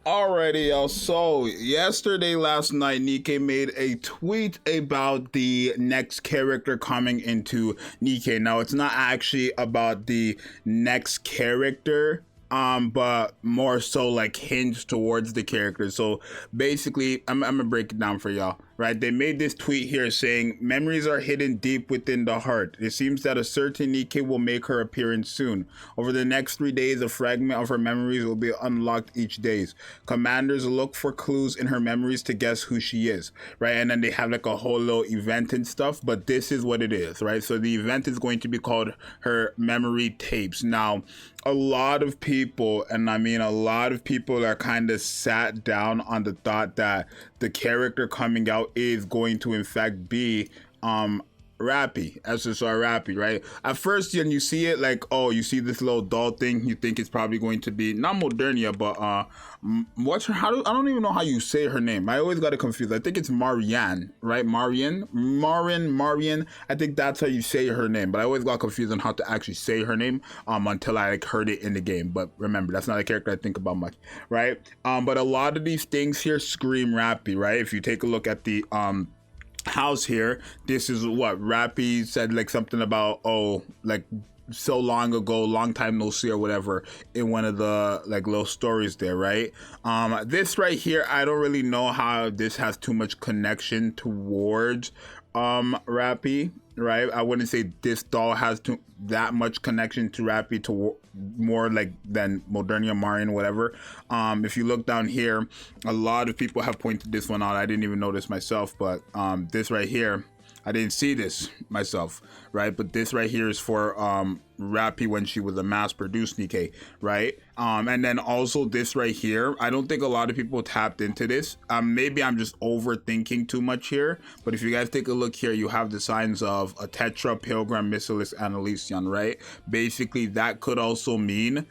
Alrighty, y'all. So last night, Nikke made a tweet about the next character coming into Nikke. Now, it's not actually about the next character, but more so like hints towards the character. So basically, I'm gonna break it down for y'all. Right, they made this tweet here saying memories are hidden deep within the heart. It seems that a certain Nikke will make her appearance soon. Over the next 3 days, a fragment of her memories will be unlocked each day. Commanders look for clues in her memories to guess who she is, right? And then they have like a whole little event and stuff, but this is what it is, right? So the event is going to be called her memory tapes. Now, a lot of people, and I mean a lot of people, are kind of sat down on the thought that the character coming out is going to in fact be Rapi, SSR Rapi, right? At first, when you see it, like, oh, you see this little doll thing, you think it's probably going to be not Modernia, but what's her? I don't even know how you say her name. I always got it confused. I think it's Marianne, right? Marian. I think that's how you say her name, but I always got confused on how to actually say her name until I like heard it in the game. But remember, that's not a character I think about much, right? But a lot of these things here scream Rapi, right? If you take a look at the house here, this is what Rapi said, like something about, oh, like so long ago, long time no see or whatever, in one of the like little stories there, right? This right here, I don't really know how this has too much connection towards Rapi, right? I wouldn't say this doll has that much connection to Rapi, to more like than Modernia, Marian, whatever. If you look down here, a lot of people have pointed this one out. I didn't even notice myself, but this right here, I didn't see this myself, right? But this right here is for Rapi when she was a mass-produced Nikke, right? And then also this right here, I don't think a lot of people tapped into this. Maybe I'm just overthinking too much here, but if you guys take a look here, you have the signs of a Tetra, Pilgrim, Missilis, and Elysion, right? Basically, that could also mean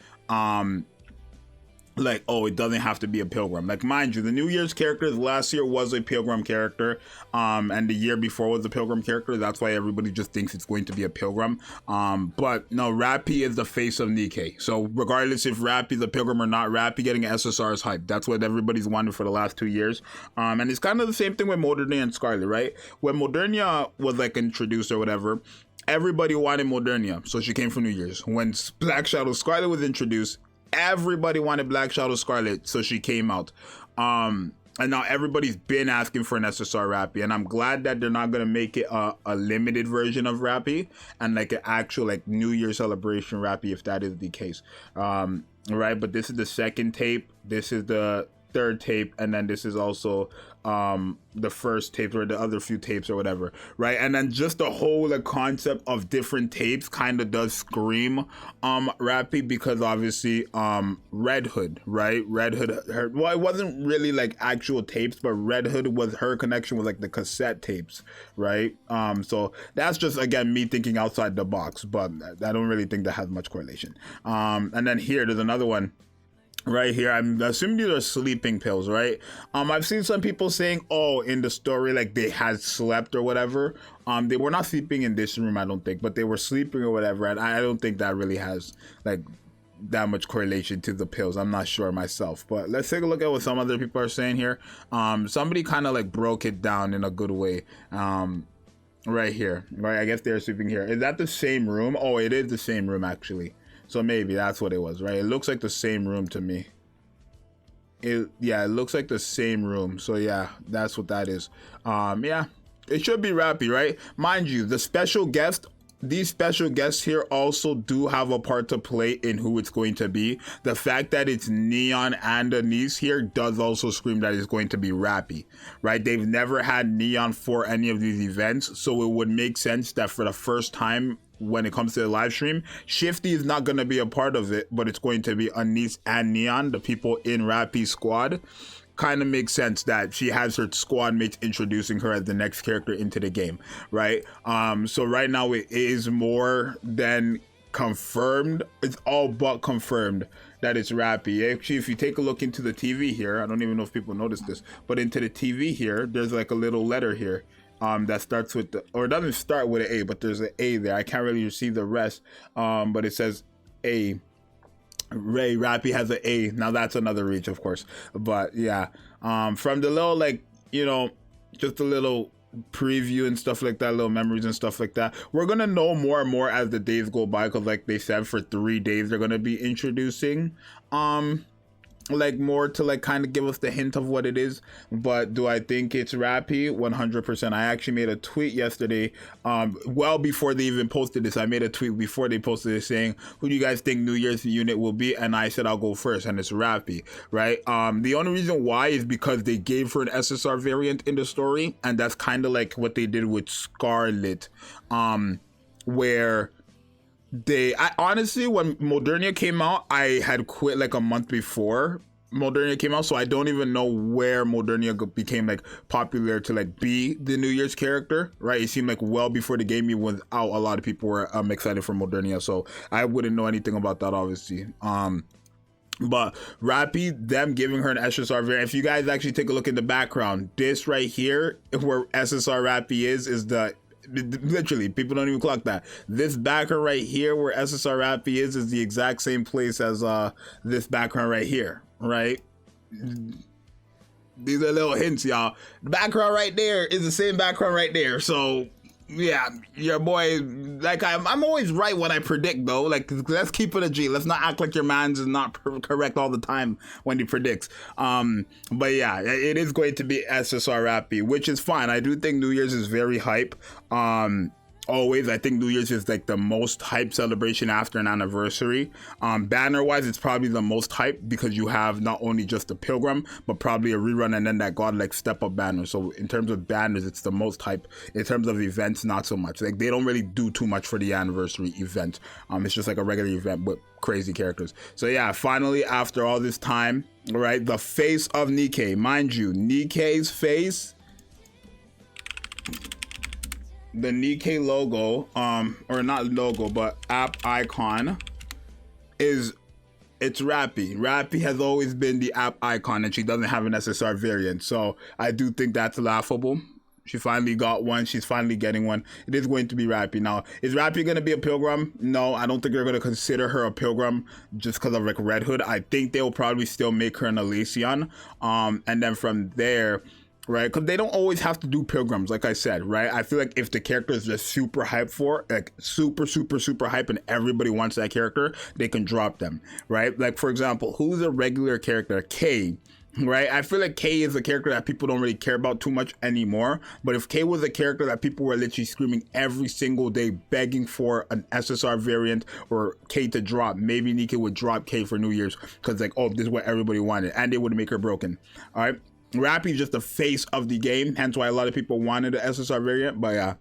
like, oh, it doesn't have to be a pilgrim. Like, mind you, the New Year's characters last year was a pilgrim character, and the year before was a pilgrim character. That's why everybody just thinks it's going to be a pilgrim. But no, Rapi is the face of Nikke. So regardless if Rapi's a pilgrim or not, Rapi getting an SSR is hype. That's what everybody's wanted for the last 2 years. And it's kind of the same thing with Modernia and Scarlet, right? When Modernia was like introduced or whatever, everybody wanted Modernia, so she came for New Year's. When Black Shadow Scarlet was introduced, everybody wanted Black Shadow Scarlet, so she came out. And now everybody's been asking for an SSR Rapi, and I'm glad that they're not gonna make it a limited version of Rapi and like an actual like New Year celebration Rapi, if that is the case. Right, but this is the second tape, this is the third tape, and then this is also the first tape, or the other few tapes or whatever, right? And then just the whole like concept of different tapes kind of does scream Rapi, because obviously Red Hood, right? Red Hood, well, it wasn't really like actual tapes, but Red Hood was her connection with like the cassette tapes, right? So that's just, again, me thinking outside the box, but I don't really think that has much correlation. And then here, there's another one right here. I'm assuming these are sleeping pills, right? I've seen some people saying, oh, in the story, like they had slept or whatever. They were not sleeping in this room, I don't think, but they were sleeping or whatever, and I don't think that really has like that much correlation to the pills. I'm not sure myself, but let's take a look at what some other people are saying here. Somebody kind of like broke it down in a good way. Right here, right? I guess they're sleeping here. Is that the same room? Oh, it is the same room actually. So maybe that's what it was, right? It looks like the same room to me. Yeah, it looks like the same room. So yeah, that's what that is. Yeah, it should be Rapi, right? Mind you, the special guest, these special guests here also do have a part to play in who it's going to be. The fact that it's Neon and Anise here does also scream that it's going to be Rapi, right? They've never had Neon for any of these events, so it would make sense that for the first time when it comes to the live stream, Shifty is not going to be a part of it, but it's going to be Anise and Neon, the people in Rapi's squad. Kind of makes sense that she has her squad mates introducing her as the next character into the game, right? So right now it is more than confirmed. It's all but confirmed that it's Rapi. Actually, if you take a look into the TV here, I don't even know if people noticed this, but into the TV here, there's like a little letter here that starts with the, or it doesn't start with an A, but there's an A there. I can't really see the rest, but it says A. Rapi has an A. Now that's another reach, of course. But yeah, from the little, like, you know, just a little preview and stuff like that, little memories and stuff like that, we're gonna know more and more as the days go by, because like they said, for 3 days they're gonna be introducing like more to like kind of give us the hint of what it is. But do I think it's Rapi? 100%. I actually made a tweet yesterday, well before they even posted this. I made a tweet before they posted it saying, who do you guys think New Year's unit will be? And I said I'll go first, and it's Rapi, right? The only reason why is because they gave her an SSR variant in the story, and that's kind of like what they did with Scarlet, where I honestly, when Modernia came out, I had quit like a month before Modernia came out, so I don't even know where Modernia became like popular to like be the New Year's character, right? It seemed like well before the game even was out, a lot of people were excited for Modernia, so I wouldn't know anything about that, obviously. But Rapi, them giving her an SSR variant, if you guys actually take a look in the background, this right here where SSR Rapi is the, literally, people don't even clock that. This background right here where SSR Rapi is the exact same place as this background right here, right? These are little hints, y'all. The background right there is the same background right there. So yeah, your boy, like I'm always right when I predict, though. Like, let's keep it a G. Let's not act like your man's is not correct all the time when he predicts. But yeah, it is going to be SSR Rapi, which is fine. I do think New Year's is very hype. Always, I think New Year's is like the most hype celebration after an anniversary. Banner wise, it's probably the most hype because you have not only just the Pilgrim, but probably a rerun and then that godlike step up banner. So in terms of banners, it's the most hype. In terms of events, not so much. Like, they don't really do too much for the anniversary event. It's just like a regular event with crazy characters. So yeah, finally, after all this time, right, the face of Nikke. Mind you, Nikke's face, the Nikke logo, or not logo, but app icon it's Rapi. Rapi has always been the app icon, and she doesn't have an SSR variant. So I do think that's laughable. She finally got one. She's finally getting one. It is going to be Rapi. Now, is Rapi going to be a Pilgrim? No, I don't think they're going to consider her a Pilgrim just because of like Red Hood. I think they'll probably still make her an Elysian. And then from there, right, because they don't always have to do Pilgrims, like I said, right? I feel like if the character is just super hype for, like super hype, and everybody wants that character, they can drop them, right? Like, for example, who's a regular character? K, right? I feel like K is a character that people don't really care about too much anymore. But if K was a character that people were literally screaming every single day, begging for an SSR variant or K to drop, maybe Nikke would drop K for New Year's because, like, oh, this is what everybody wanted, and they would make her broken, all right? Rapi is just the face of the game, hence why a lot of people wanted the SSR variant. But yeah,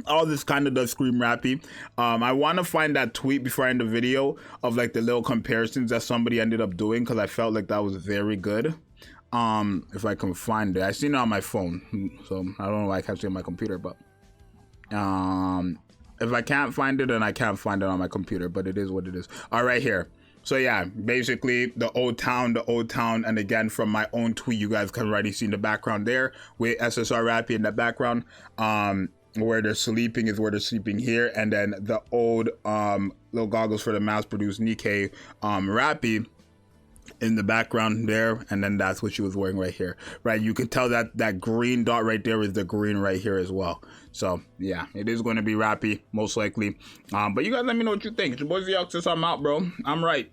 all this kind of does scream Rapi. I want to find that tweet before I end the video of like the little comparisons that somebody ended up doing, because I felt like that was very good. If I can find it, I seen it on my phone, so I don't know why I can't see it on my computer. But if I can't find it, then I can't find it on my computer. But it is what it is. All right, here. So yeah, basically the old town, and again from my own tweet, you guys can already see in the background there with SSR Rapi in the background. Where they're sleeping is where they're sleeping here, and then the old little goggles for the mass-produced Nikke Rapi in the background there, and then that's what she was wearing right here, right? You can tell that that green dot right there is the green right here as well. So yeah, it is going to be Rapi most likely. But you guys let me know what you think. It's your boy Zxous, I'm out, bro. I'm right.